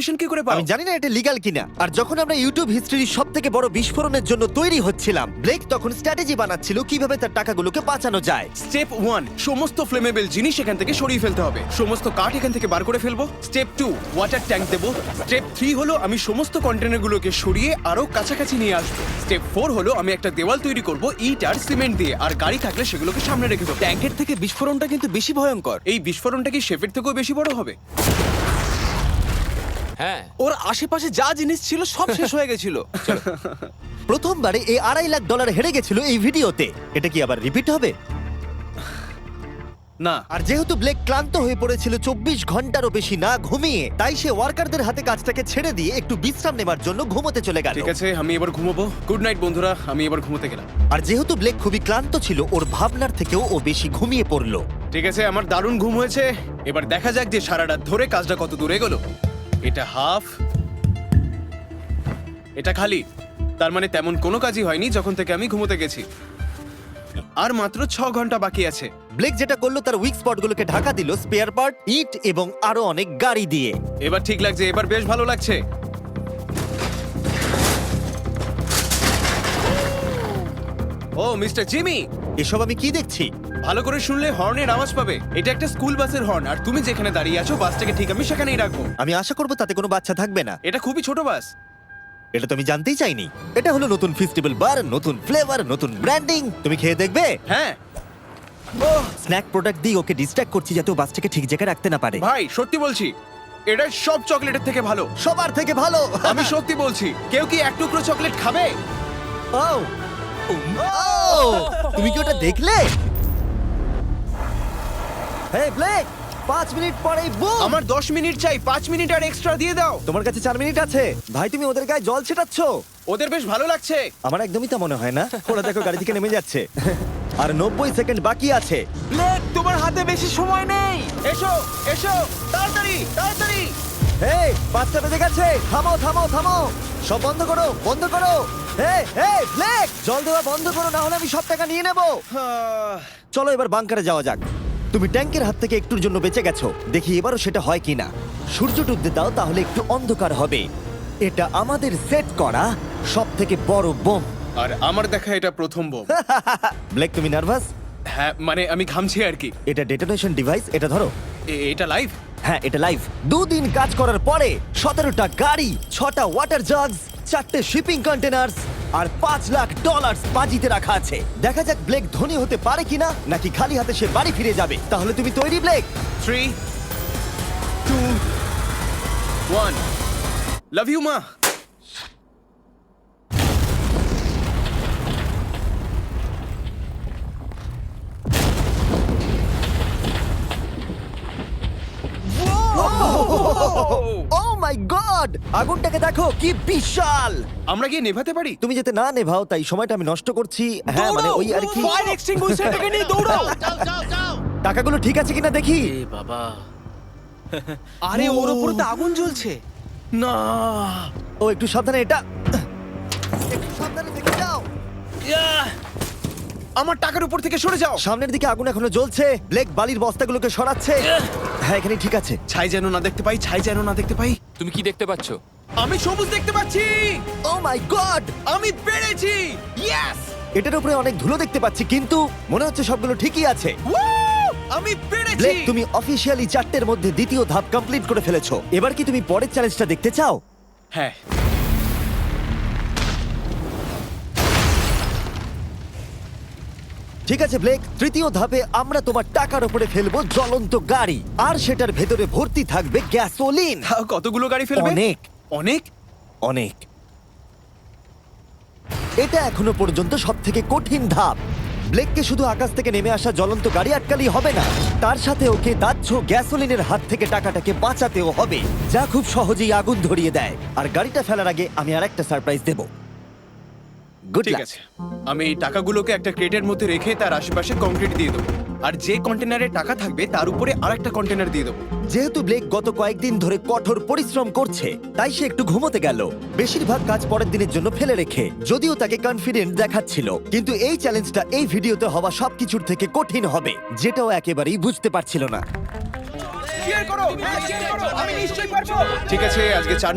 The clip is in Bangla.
কি করে পাও? আমি জানি না এটা লিগ্যাল কিনা। আর যখন আমরা ইউটিউব হিস্ট্রির সব থেকে বড় বিস্ফোরণের জন্য তৈরি হচ্ছিলাম, ব্লেক তখন স্ট্র্যাটেজি বানাচ্ছিল কিভাবে তার টাকাগুলোকে বাঁচানো যায়। স্টেপ 1, সমস্ত ফ্লেমেবল জিনিস এখান থেকে সরিয়ে ফেলতে হবে। সমস্ত কাঠ এখান থেকে বার করে ফেলবো। স্টেপ 2, ওয়াটার ট্যাঙ্ক দেবো। স্টেপ 3 হলো আমি সমস্ত কন্টেনারগুলোকে সরিয়ে আরো কাছাকাছি নিয়ে আসবো। স্টেপ 4 হলো আমি একটা দেওয়াল তৈরি করব ইট আর সিমেন্ট দিয়ে, আর গাড়ি থাকলে সেগুলোকে সামনে রেখে দেবো। ট্যাঙ্কের থেকে বিস্ফোরণটা কিন্তু বেশি ভয়ঙ্কর। এই বিস্ফোরণটা কি শেফের থেকেও বেশি বড় হবে? হ্যাঁ, ওর আশেপাশে যা জিনিস ছিল সব শেষ হয়ে গেছিল। প্রথমবারে এই $2.5 লাখ হেরে গেছিল এই ভিডিওতে। এটা কি আবার রিপিট হবে? না, আর যেহেতু ব্লেক ক্লান্ত হয়ে পড়েছিল 24 ঘন্টারও বেশি না ঘুমিয়ে, তাই সে ওয়ার্কারদের হাতে কাজটাকে ছেড়ে দিয়ে একটু বিশ্রাম নেবার জন্য ঘুমোতে চলে গেল। ঠিক আছে, আমি এবার ঘুমোবো। গুড নাইট বন্ধুরা, আমি এবার ঘুমোতে গেলাম। আর যেহেতু ব্লেক খুবই ক্লান্ত ছিল, ওর ভাবনার থেকেও ও বেশি ঘুমিয়ে পড়লো। ঠিক আছে, আমার দারুণ ঘুম হয়েছে। এবার দেখা যাক যে সারা রাত ধরে কাজটা কত দূর এগোলো। এটা হাফ, এটা খালি। তার মানে তেমন কোনো কাজই হয়নি যখন থেকে আমি ঘুমোতে গেছি। আর মাত্র 6 ঘন্টা বাকি আছে। ব্লেক যেটা করলো তার উইক স্পটগুলোকে ঢাকা দিল স্পেয়ার পার্ট, ইট এবং আরো অনেক গাড়ি দিয়ে। এবার ঠিক লাগছে, এবার বেশ ভালো লাগছে। ও মিস্টার জিমি, এসব আমি কি দেখছি? ভালো করে শুনলে হর্নের আওয়াজ পাবে। এটা একটা স্কুল বাসের হর্ন, আর তুমি যেখানে দাঁড়িয়ে আছো বাসটাকে ঠিক আমি সেখানেই রাখবো। আমি আশা করবো তাতে কোনো বাচ্চা থাকবে না। এটা খুবই ছোট বাস। এটা তো আমি জানতেই চাইনি। এটা হলো নতুন ফেস্টিভ্যাল বার, নতুন ফ্লেভার, নতুন ব্র্যান্ডিং। তুমি খেয়ে দেখবে? হ্যাঁ স্ন্যাক প্রোডাক্ট দিয়ে ওকে ডিস্ট্র্যাক্ট করছি যাতে ও বাসটাকে ঠিক জায়গায় রাখতে না পারে। ভাই, সত্যি বলছি, এটা সব চকলেটের থেকে ভালো। সবার থেকে ভালো। আমি সত্যি বলছি। কেউ কি এক টুকরো চকলেট খাবে? ও ও, তুমি কি ওটা দেখলে? হে ব্লেক, 5 মিনিট পরেই বুম। আমার 10 মিনিট চাই, 5 মিনিট আর এক্সট্রা দিয়ে দাও। তোমার কাছে 4 মিনিট আছে। ভাই তুমি ওদের গায়ে জল ছেটাচ্ছ। ওদের বেশ ভালো লাগছে। আমার একদমই তা মনে হয় না। ওরা দেখো গাড়ি থেকে নেমে যাচ্ছে। আর 90 সেকেন্ড বাকি আছে। ব্লেক, তোমার হাতে বেশি সময় নেই। এসো এসো, তাড়াতাড়ি তাড়াতাড়ি। এই 5টা বেজে গেছে। থামো থামো থামো, সব বন্ধ করো বন্ধ করো। এই এই ব্লেক, জল দেওয়া বন্ধ করো, না হলে আমি সব টাকা নিয়ে নেব। চলো এবার বাংকারে যাওয়া যাক। তুমি ট্যাঙ্কের হাত থেকে একটুর জন্য বেঁচে গেছো। দেখি এবারও সেটা হয় কিনা। সূর্য ডুবতে দাও, তাহলে একটু অন্ধকার হবে। এটা আমাদের সেট করা সব থেকে বড় বোম। আর আমার দেখা এটা প্রথম বোম। ব্লেক তুমি নার্ভাস? হ্যাঁ, মানে আমি ঘামছি আর কি। এটা ডেটোনেশন ডিভাইস, এটা ধরো। এটা লাইভ? হ্যাঁ এটা লাইভ। 2 দিন কাজ করার পরে 17টা গাড়ি, 6টা ওয়াটার জাগস, 4টে শিপিং কন্টেনার্স আর $5 লাখ বাজিতে রাখা আছে। দেখা যাক ব্লেক ধনী হতে পারে কিনা, নাকি খালি হাতে সে বাড়ি ফিরে যাবে। তাহলে তুমি তৈরি ব্লেক? 3, 2, 1। লাভ ইউ মা। ও মাই গড, আগুনটাকে দেখো কি বিশাল। আমরা গিয়ে নেভাতে পারি? তুমি যেতে না নেভাও, তাই সময়টা আমি নষ্ট করছি। হ্যাঁ মানে ওই আর কি। ফায়ার এক্সটিংগুইশারটাকে নিয়ে দৌড়াও। টাকাগুলো ঠিক আছে কিনা দেখি। এ বাবা, আরে ওর উপরে তো আগুন জ্বলছে। না। ও একটু সাবধানে, এটা একটু সাবধানে দেখে যাও। আমার টাকার উপর থেকে সরে যাও। সামনের দিকে আগুন এখনো জ্বলছে। ব্লেক বালির বস্তাগুলোকে সরাচ্ছে। হ্যাঁ এখানে ঠিক আছে। ছাই যেন না দেখতে পাই, ছাই যেন না দেখতে পাই। তুমি কি দেখতে পাচ্ছো? আমি সবুজ দেখতে পাচ্ছি। ও মাই গড, আমি পেরেছি। ইয়েস! এটার উপরে অনেক ধুলো দেখতে পাচ্ছি, কিন্তু মনে হচ্ছে সবগুলো ঠিকই আছে। আমি পেরেছি। ব্লেক তুমি অফিসিয়ালি 4টের মধ্যে দ্বিতীয় ধাপ কমপ্লিট করে ফেলেছো। এবার কি তুমি পরের চ্যালেঞ্জটা দেখতে চাও? হ্যাঁ। ঠিক আছে ব্লেক, তৃতীয় ধাপে আমরা তোমার টাকার উপরে ফেলবো জ্বলন্ত গাড়ি, আর সেটার ভেতরে ভর্তি থাকবে গ্যাসোলিন। তাও কতগুলো গাড়ি ফেলবে? অনেক অনেক। অনেক। এটা এখনো পর্যন্ত সব থেকে কঠিন ধাপ। ব্লেককে শুধু আকাশ থেকে নেমে আসা জ্বলন্ত গাড়ি আটকালেই হবে না, তার সাথে ওকে দাহ্য গ্যাসোলিনের হাত থেকে টাকাটাকে বাঁচাতেও হবে, যা খুব সহজেই আগুন ধরিয়ে দেয়। আর গাড়িটা ফেলার আগে আমি আরেকটা সারপ্রাইজ দেব। গুড ঠিক লাক। আছে, আমি এই টাকাগুলোকে একটা ক্রেটের মধ্যে রেখে তার আশেপাশে কংক্রিট দিয়ে দেবো, আর যে কন্টেনারে টাকা থাকবে তার উপরে আরেকটা কন্টেনার দিয়ে দেবো। যেহেতু ব্লেক গত কয়েকদিন ধরে কঠোর পরিশ্রম করছে, তাই সে একটু ঘুমোতে গেল, বেশিরভাগ কাজ পরের দিনের জন্য ফেলে রেখে। যদিও তাকে কনফিডেন্ট দেখাচ্ছিল, কিন্তু এই চ্যালেঞ্জটা এই ভিডিওতে হওয়া সবকিছুর থেকে কঠিন হবে, যেটাও একেবারেই বুঝতে পারছিল না। শেয়ার করো, আমি নিশ্চয়ই পারবো। ঠিক আছে, আজকে 4